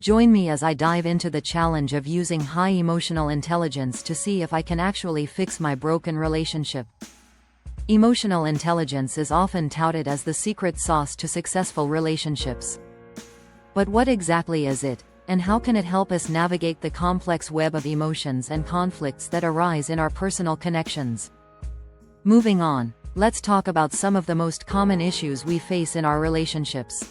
Join me as I dive into the challenge of using high emotional intelligence to see if I can actually fix my broken relationship. Emotional intelligence is often touted as the secret sauce to successful relationships. But what exactly is it, and how can it help us navigate the complex web of emotions and conflicts that arise in our personal connections? Moving on, let's talk about some of the most common issues we face in our relationships.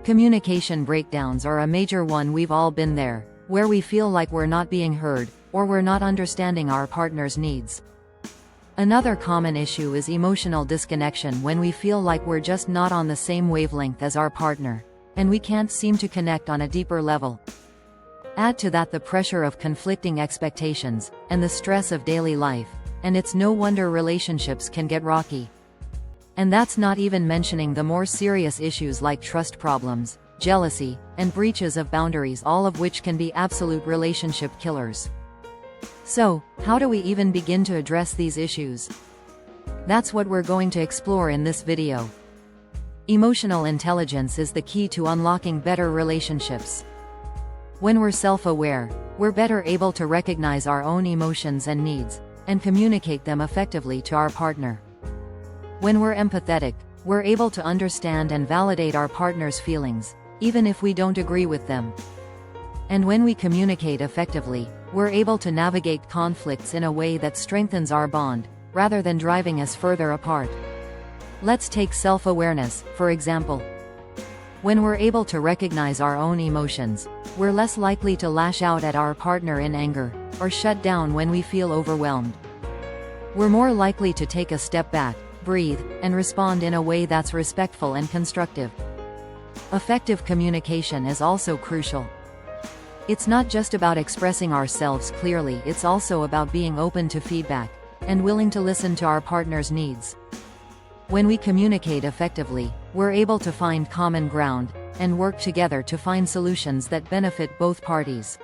Communication breakdowns are a major one. We've all been there, where we feel like we're not being heard, or we're not understanding our partner's needs. Another common issue is emotional disconnection, when we feel like we're just not on the same wavelength as our partner, and we can't seem to connect on a deeper level. Add to that the pressure of conflicting expectations, and the stress of daily life, and it's no wonder relationships can get rocky. And that's not even mentioning the more serious issues like trust problems, jealousy, and breaches of boundaries, all of which can be absolute relationship killers. So, how do we even begin to address these issues? That's what we're going to explore in this video. Emotional intelligence is the key to unlocking better relationships. When we're self-aware, we're better able to recognize our own emotions and needs, and communicate them effectively to our partner. When we're empathetic, we're able to understand and validate our partner's feelings, even if we don't agree with them. And when we communicate effectively, we're able to navigate conflicts in a way that strengthens our bond, rather than driving us further apart. Let's take self-awareness, for example. When we're able to recognize our own emotions, we're less likely to lash out at our partner in anger, or shut down when we feel overwhelmed. We're more likely to take a step back, breathe, and respond in a way that's respectful and constructive. Effective communication is also crucial. It's not just about expressing ourselves clearly, it's also about being open to feedback, and willing to listen to our partner's needs. When we communicate effectively, we're able to find common ground, and work together to find solutions that benefit both parties.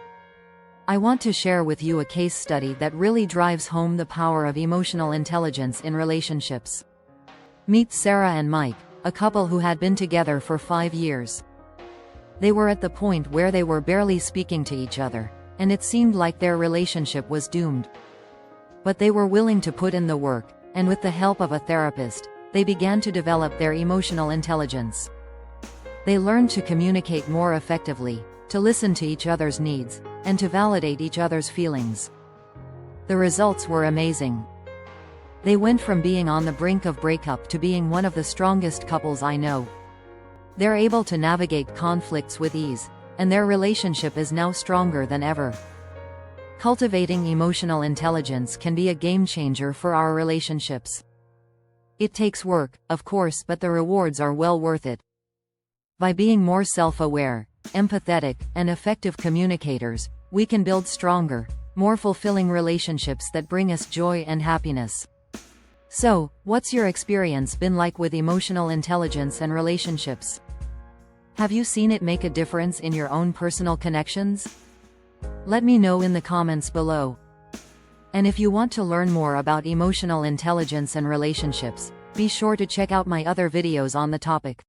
I want to share with you a case study that really drives home the power of emotional intelligence in relationships. Meet Sarah and Mike, a couple who had been together for 5 years. They were at the point where they were barely speaking to each other, and it seemed like their relationship was doomed. But they were willing to put in the work, and with the help of a therapist, they began to develop their emotional intelligence. They learned to communicate more effectively, to listen to each other's needs, and to validate each other's feelings. The results were amazing. They went from being on the brink of breakup to being one of the strongest couples I know. They're able to navigate conflicts with ease, and their relationship is now stronger than ever. Cultivating emotional intelligence can be a game changer for our relationships. It takes work, of course, but the rewards are well worth it. By being more self-aware, empathetic, and effective communicators, we can build stronger, more fulfilling relationships that bring us joy and happiness. So, what's your experience been like with emotional intelligence and relationships? Have you seen it make a difference in your own personal connections? Let me know in the comments below. And if you want to learn more about emotional intelligence and relationships, be sure to check out my other videos on the topic.